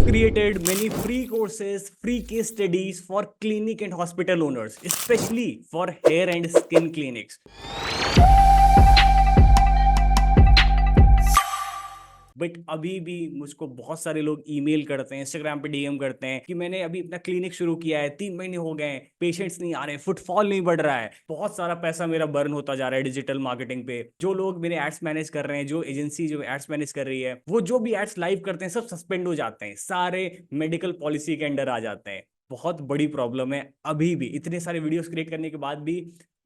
have created many free courses, free case studies for clinic and hospital owners, especially for hair and skin clinics. But अभी भी मुझको बहुत सारे लोग email करते हैं, इंस्टाग्राम पे डीएम करते हैं कि मैंने अभी अपना क्लिनिक शुरू किया है, 3 महीने हो गए हैं, पेशेंट्स नहीं आ रहे, फुटफॉल नहीं बढ़ रहा है, बहुत सारा पैसा मेरा बर्न होता जा रहा है डिजिटल मार्केटिंग पे। जो लोग मेरे एड्स मैनेज कर रहे हैं, जो एजेंसी जो एड्स मैनेज कर रही है, वो जो भी एड्स लाइव करते हैं सब सस्पेंड हो जाते हैं, सारे मेडिकल पॉलिसी के अंडर आ जाते हैं। बहुत बड़ी प्रॉब्लम है। अभी भी इतने सारे वीडियोस क्रिएट करने के बाद भी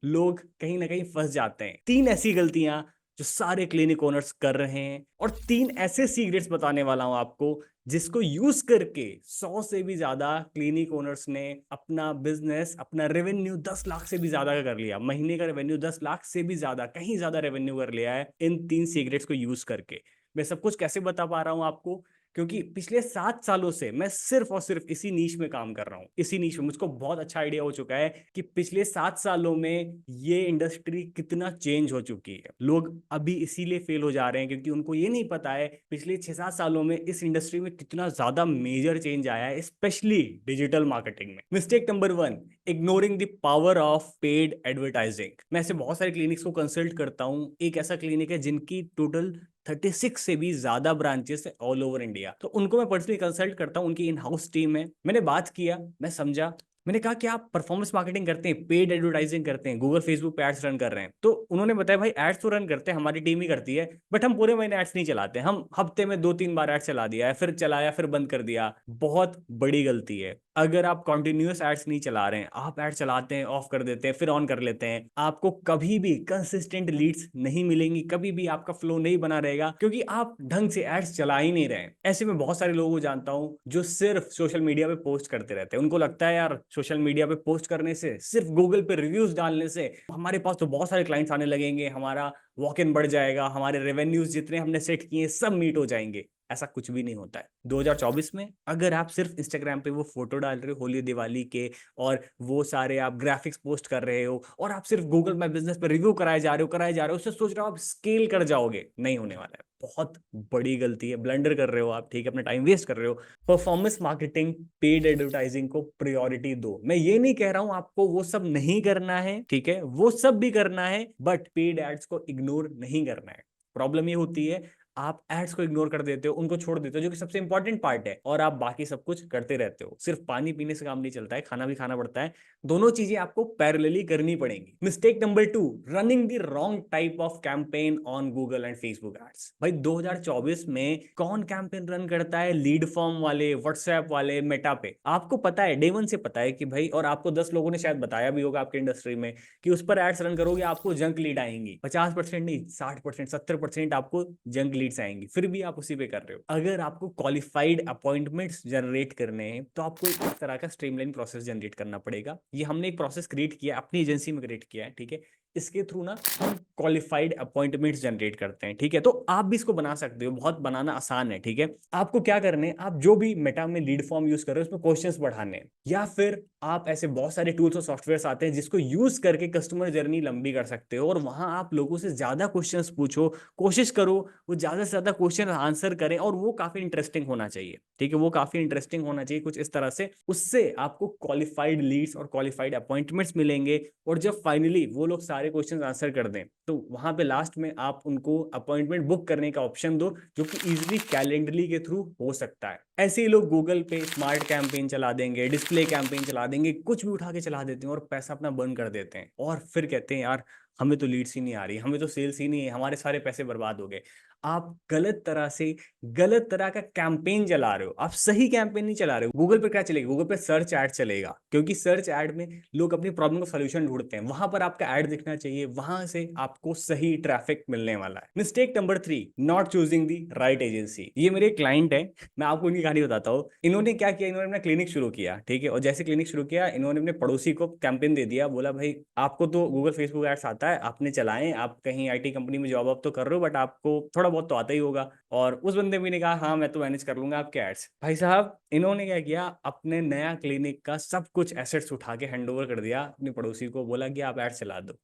लोग कहीं ना कहीं फंस जाते हैं। 3 ऐसी गलतियां जो सारे क्लिनिक ओनर्स कर रहे हैं, और 3 ऐसे सीक्रेट्स बताने वाला हूं आपको जिसको यूज करके 100 से भी ज्यादा क्लिनिक ओनर्स ने अपना बिजनेस, अपना रेवेन्यू 10 लाख से भी ज्यादा का कर लिया। महीने का रेवेन्यू 10 लाख से भी ज्यादा, कहीं ज्यादा रेवेन्यू कर लिया है इन 3 सीक्रेट्स को यूज करके। मैं सब कुछ कैसे बता पा रहा हूं आपको? क्योंकि पिछले 7 सालों से मैं सिर्फ और सिर्फ इसी नीश में काम कर रहा हूँ। इसी नीश में मुझको बहुत अच्छा आइडिया हो चुका है कि पिछले 7 सालों में ये इंडस्ट्री कितना चेंज हो चुकी है। लोग अभी इसीलिए फेल हो जा रहे हैं क्योंकि उनको ये नहीं पता है पिछले 6-7 सालों में इस इंडस्ट्री में कितना ज्यादा मेजर चेंज आया है, स्पेशली डिजिटल मार्केटिंग में। Mistake number 1, ignoring the power of paid advertising. मैं ऐसे बहुत सारे क्लिनिक्स को कंसल्ट करता हूँ। एक ऐसा क्लिनिक है जिनकी टोटल 36 से भी ज्यादा ब्रांचेस है ऑल ओवर इंडिया। तो उनको मैं पर्सनली कंसल्ट करता हूँ, उनकी इन हाउस टीम है। मैंने बात किया, मैं समझा, मैंने कहा कि आप परफॉर्मेंस मार्केटिंग करते हैं, पेड एडवर्टाइजिंग करते हैं, गूगल फेसबुक पे एड्स रन कर रहे हैं। तो उन्होंने बताया भाई एड्स तो रन करते हैं, हमारी टीम ही करती है, बट हम पूरे महीने एड्स नहीं चलाते। हम हफ्ते में 2-3 बार एड्स चला दिया है, फिर चलाया, फिर बंद कर दिया। बहुत बड़ी गलती है। अगर आप कंटिन्यूअस एड्स नहीं चला रहे हैं, आप एड चलाते हैं, ऑफ कर देते हैं, फिर ऑन कर लेते हैं, आपको कभी भी कंसिस्टेंट लीड्स नहीं मिलेंगी, कभी भी आपका फ्लो नहीं बना रहेगा, क्योंकि आप ढंग से एड्स चला ही नहीं रहे। ऐसे में बहुत सारे लोगों को जानता हूं जो सिर्फ सोशल मीडिया पे पोस्ट करते रहते हैं। उनको लगता है यार सोशल मीडिया पे पोस्ट करने से, सिर्फ गूगल पे रिव्यूज डालने से हमारे पास तो बहुत सारे क्लाइंट्स आने लगेंगे, हमारा वॉक इन बढ़ जाएगा, हमारे रेवेन्यूज जितने हमने सेट किए सब मीट हो जाएंगे। ऐसा कुछ भी नहीं होता है। 2024 में अगर आप सिर्फ इंस्टाग्राम पे वो फोटो डाल रहे हो होली दिवाली के, और वो सारे आप ग्राफिक्स पोस्ट कर रहे हो, और आप सिर्फ गूगल माई बिजनेस पे रिव्यू कराए जा रहे हो, उससे सोच रहे हो आप स्केल कर जाओगे, नहीं होने वाला है। बहुत बड़ी गलती है, ब्लंडर कर रहे हो आप, ठीक है, अपना टाइम वेस्ट कर रहे हो। परफॉर्मेंस मार्केटिंग, पेड एडवर्टाइजिंग को प्रायोरिटी दो। मैं ये नहीं कह रहा हूं आपको वो सब नहीं करना है, ठीक है, वो सब भी करना है, बट पेड एड्स को इग्नोर नहीं करना है। प्रॉब्लम ये होती है आप एड्स को इग्नोर कर देते हो, उनको छोड़ देते हो, जो कि सबसे इंपॉर्टेंट पार्ट है, और आप बाकी सब कुछ करते रहते हो। सिर्फ पानी पीने से काम नहीं चलता है, खाना भी खाना पड़ता है। दोनों चीजें आपको पैरेलली करनी पड़ेंगी। Mistake number 2, running the wrong type of campaign on Google and Facebook ads. भाई 2024 में कौन कैंपेन रन करता है लीड फॉर्म वाले, व्हाट्सएप वाले, मेटा पे? आपको पता है, डे वन से पता है कि भाई, और आपको 10 लोगों ने शायद बताया भी होगा आपके इंडस्ट्री में कि उस पर एड्स रन करोगे आपको जंक लीड आएंगी। 50% नहीं, 60%, 70% आपको जंक लीड्स आएंगी, फिर भी आप उसी पे कर रहे हो। अगर आपको क्वालिफाइड अपॉइंटमेंट्स जनरेट करने हैं तो आपको इस तरह का स्ट्रीमलाइन प्रोसेस जनरेट करना पड़ेगा। ये हमने एक प्रोसेस क्रिएट किया, अपनी एजेंसी में क्रिएट किया है, ठीक है। इसके थ्रू ना हम क्वालिफाइड अपॉइंटमेंट्स जनरेट करते हैं, ठीक है। तो आप भी इसको बना सकते हो, बहुत बनाना आसान है, ठीक है। आपको क्या करने, आप जो भी मेटा में लीड फॉर्म यूज कर रहे हो उसमें क्वेश्चंस बढ़ाने, या फिर आप ऐसे बहुत सारे टूल्स और सॉफ्टवेयर आते हैं जिसको यूज करके कस्टमर जर्नी लंबी कर सकते हो, और वहां आप लोगों से ज्यादा क्वेश्चंस पूछो, कोशिश करो वो ज्यादा से ज्यादा क्वेश्चन आंसर करें, और वो काफी इंटरेस्टिंग होना चाहिए, ठीक है, वो काफी इंटरेस्टिंग होना चाहिए कुछ इस तरह से। उससे आपको क्वालिफाइड लीड्स और क्वालिफाइड अपॉइंटमेंट्स मिलेंगे, और जब फाइनली वो लोग सारे क्वेश्चंस आंसर कर दें तो वहां पे लास्ट में आप उनको अपॉइंटमेंट बुक करने का ऑप्शन दो, जो कि इजीली कैलेंडरली के थ्रू हो सकता है। ऐसे ही लोग गूगल पे स्मार्ट कैंपेन चला देंगे, डिस्प्ले कैंपेन चला देंगे, कुछ भी उठा के चला देते हैं और पैसा अपना बर्न कर देते हैं, और फिर कहते हैं यार हमें तो लीड्स ही नहीं आ रही, हमें तो सेल्स ही नहीं है, हमारे सारे पैसे बर्बाद हो गए। आप गलत तरह से गलत तरह का कैंपेन चला रहे हो, आप सही कैंपेन नहीं चला रहे हो। गूगल पे क्या चलेगा? गूगल पे सर्च ऐड चलेगा, क्योंकि सर्च ऐड में लोग अपनी प्रॉब्लम का सॉल्यूशन ढूंढते हैं, वहां पर आपका ऐड दिखना चाहिए, वहां से आपको सही ट्रैफिक मिलने वाला है। Mistake number 3, not choosing the right agency. ये मेरे क्लाइंट है, मैं आपको इनकी कहानी बताता हूँ। इन्होंने क्या किया, इन्होंने अपना क्लिनिक शुरू किया, ठीक है, और जैसे क्लिनिक शुरू किया इन्होंने अपने पड़ोसी को कैंपेन दे दिया, बोला भाई आपको तो गूगल फेसबुक एड्स आता है, आपने चलाएं, आप कहीं आईटी कंपनी में जॉब तो कर रहे हो, बट आपको थोड़ा बहुत तो आता ही होगा। और उस बंदे भी ने कहा हाँ मैं तो मैनेज कर लूंगा आपके एड्स। भाई साहब इन्होंने क्या किया, अपने नया क्लिनिक का सब कुछ एसेट्स उठा के हैंड ओवर कर दिया अपने पड़ोसी को, बोला कि आप एड्स चला दो।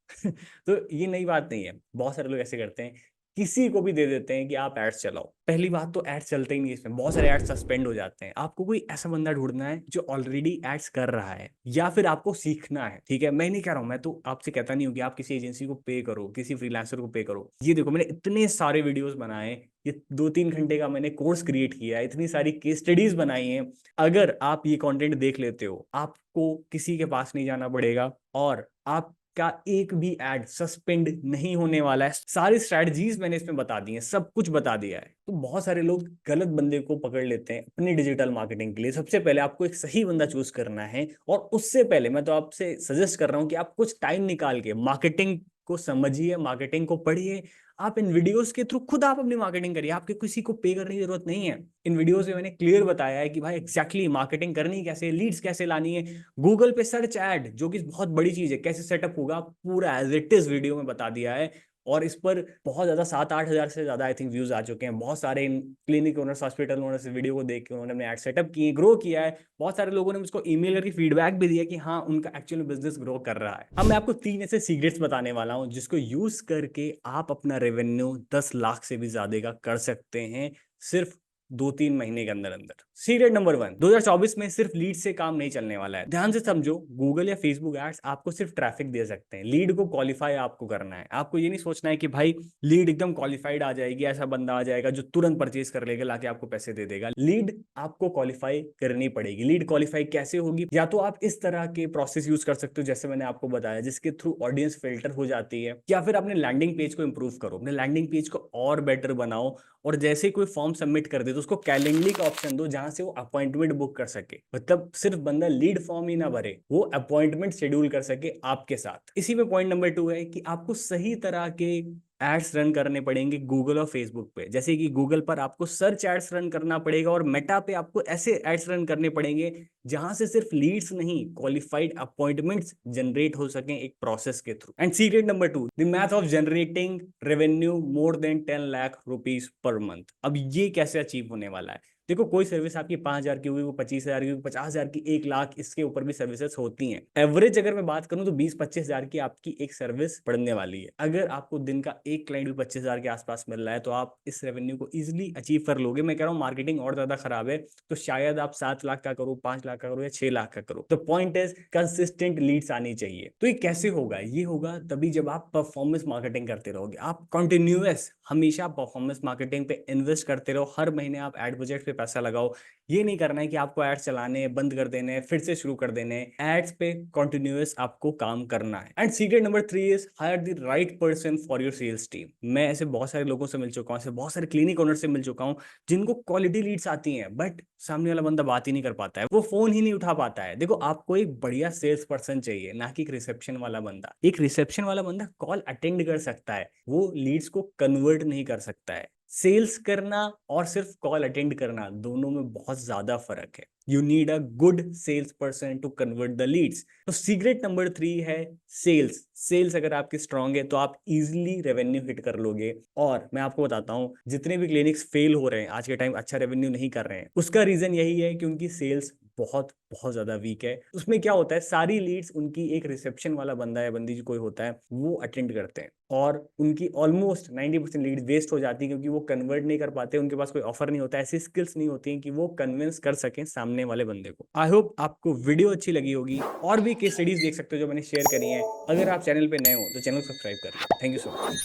तो ये नई बात नहीं है, बहुत सारे लोग ऐसे करते हैं। किसी को भी दे देते हैं कि आप एड्स चलाओ। पहली बात तो एड्स चलते ही नहीं, इसमें बहुत सारे एड्स सस्पेंड हो जाते हैं। आपको कोई ऐसा बंदा ढूंढना है जो ऑलरेडी एड्स कर रहा है, या फिर आपको सीखना है, ठीक है। मैं नहीं कह रहा हूं, मैं तो आपसे कहता नहीं हूं कि आप किसी एजेंसी को पे करो, किसी फ्रीलांसर को पे करो। ये देखो, मैंने इतने सारे वीडियोस बनाए, ये 2-3 घंटे का मैंने कोर्स क्रिएट किया है, इतनी सारी केस स्टडीज बनाई हैं। अगर आप ये कंटेंट देख लेते हो, आपको किसी के पास नहीं जाना पड़ेगा और आप का एक भी एड सस्पेंड नहीं होने वाला है। सारी स्ट्रैटेजीज मैंने इसमें बता दी हैं, सब कुछ बता दिया है। तो बहुत सारे लोग गलत बंदे को पकड़ लेते हैं अपनी डिजिटल मार्केटिंग के लिए। सबसे पहले आपको एक सही बंदा चूज करना है, और उससे पहले मैं तो आपसे सजेस्ट कर रहा हूं कि आप कुछ टाइम निकाल के मार्केटिंग को समझिए, मार्केटिंग को पढ़िए। आप इन वीडियोस के थ्रू खुद आप अपनी मार्केटिंग करिए, आपके किसी को पे करने की जरूरत नहीं है। इन वीडियोस में मैंने क्लियर बताया है कि भाई एग्जैक्टली मार्केटिंग करनी कैसे, लीड्स कैसे लानी है, गूगल पे सर्च ऐड, जो कि बहुत बड़ी चीज है, कैसे सेटअप होगा, पूरा एज इट इज वीडियो में बता दिया है। और इस पर बहुत ज्यादा 7-8 हजार से ज्यादा आई थिंक व्यूज आ चुके हैं। बहुत सारे clinic owners, hospital owners video को देख के उन्होंने अपने एड सेटअप किए, ग्रो किया है। बहुत सारे लोगों ने मुझको ईमेल करके फीडबैक भी दिया कि हाँ, उनका एक्चुअली बिजनेस ग्रो कर रहा है। अब मैं आपको 3 ऐसे सीक्रेट्स बताने वाला हूं जिसको यूज करके आप अपना रेवेन्यू 10 लाख से भी ज्यादा का कर सकते हैं, सिर्फ 2-3 महीने के अंदर अंदर। सीक्रेट नंबर 1, 2024 में सिर्फ लीड से काम नहीं चलने वाला है। ध्यान से समझो, गूगल या फेसबुक एड्स आपको सिर्फ ट्रैफिक दे सकते हैं, लीड को क्वालिफाई आपको करना है। आपको ये नहीं सोचना है कि भाई लीड एकदम क्वालिफाइड आ जाएगी, ऐसा बंदा आ जाएगा जो तुरंत परचेज कर लेगा, लाके आपको पैसे दे देगा। लीड आपको क्वालिफाई करनी पड़ेगी। लीड क्वालिफाई कैसे होगी? या तो आप इस तरह के प्रोसेस यूज कर सकते हो जैसे मैंने आपको बताया, जिसके थ्रू ऑडियंस फिल्टर हो जाती है, या फिर अपने लैंडिंग पेज को इंप्रूव करो, अपने लैंडिंग पेज को और बेटर बनाओ, और जैसे ही कोई फॉर्म सबमिट कर दे तो उसको कैलेंडरी का ऑप्शन दो जहां से वो अपॉइंटमेंट बुक कर सके। मतलब सिर्फ बंदा लीड फॉर्म ही ना भरे, वो अपॉइंटमेंट शेड्यूल कर सके आपके साथ। इसी में पॉइंट नंबर 2 है कि आपको सही तरह के एड्स रन करने पड़ेंगे गूगल और फेसबुक पे। जैसे कि गूगल पर आपको सर्च एड्स रन करना पड़ेगा, और मेटा पे आपको ऐसे एड्स रन करने पड़ेंगे जहां से सिर्फ लीड्स नहीं, क्वालिफाइड अपॉइंटमेंट्स जनरेट हो सकें एक प्रोसेस के through. And secret number 2, the math of generating revenue more than 10 lakh rupees per month. अब ये कैसे अचीव होने वाला है? देखो, कोई सर्विस आपकी 5,000 की होगी, वो 25,000 की होगी, 50,000 की, 1 लाख, इसके ऊपर भी सर्विसेज होती हैं। एवरेज अगर मैं बात करूं तो 20-25 हजार की आपकी एक सर्विस पड़ने वाली है। अगर आपको दिन का एक क्लाइंट भी 25,000 के आसपास मिल रहा है तो आप इस रेवेन्यू को इजिली अचीव कर लोगे। मैं कह रहा हूँ मार्केटिंग और ज्यादा खराब है तो शायद आप 7 लाख का करो, 5 लाख का करो, या 6 लाख का करो। तो पॉइंट इज कंसिस्टेंट लीड्स आनी चाहिए। तो ये कैसे होगा? ये होगा तभी जब आप परफॉर्मेंस मार्केटिंग करते रहोगे। आप कंटिन्यूअस हमेशा परफॉर्मेंस मार्केटिंग पे इन्वेस्ट करते रहो, हर महीने आप एड बजट पे पैसा लगाओ। ये नहीं करना है कि आपको एड्स चलाने बंद कर देने, फिर से शुरू कर देने। एड्स पे कंटिन्यूअस आपको काम करना है। And secret number 3 is hire the right person for your sales team. मैं ऐसे बहुत सारे लोगों से मिल चुका हूं, ऐसे बहुत सारे क्लिनिक ओनर से मिल चुका हूं जिनको क्वालिटी लीड्स आती हैं, बट सामने वाला बंदा बात ही नहीं कर पाता है, वो फोन ही नहीं उठा पाता है। देखो, आपको एक बढ़िया सेल्स पर्सन चाहिए, ना कि एक रिसेप्शन वाला बंदा। एक रिसेप्शन वाला बंदा कॉल अटेंड कर सकता है, वो लीड्स को कन्वर्ट नहीं कर सकता है। सेल्स करना और सिर्फ कॉल अटेंड करना, दोनों में बहुत ज्यादा फर्क है। You need a good sales person to convert the leads. तो सीक्रेट नंबर 3 है सेल्स। सेल्स अगर आपकी स्ट्रांग है तो आप इजीली रेवेन्यू हिट कर लोगे। और मैं आपको बताता हूं, जितने भी क्लिनिक्स फेल हो रहे हैं आज के टाइम, अच्छा रेवेन्यू नहीं कर रहे हैं, उसका रीजन यही है कि उनकी सेल्स बहुत बहुत ज्यादा वीक है। उसमें क्या होता है, सारी लीड्स उनकी एक रिसेप्शन वाला बंदा या बंदी जो कोई होता है वो अटेंड करते हैं, और उनकी ऑलमोस्ट 90% लीड वेस्ट हो जाती है क्योंकि वो कन्वर्ट नहीं कर पाते, उनके पास कोई ऑफर नहीं होता, ऐसी स्किल्स नहीं होती हैं कि वो कन्विंस कर सकें सामने वाले बंदे को। आई होप आपको वीडियो अच्छी लगी होगी। और भी केस स्टडीज देख सकते हो जो मैंने शेयर करी हैं। अगर आप चैनल पे नए हो तो चैनल सब्सक्राइब कर लो। Thank you so much.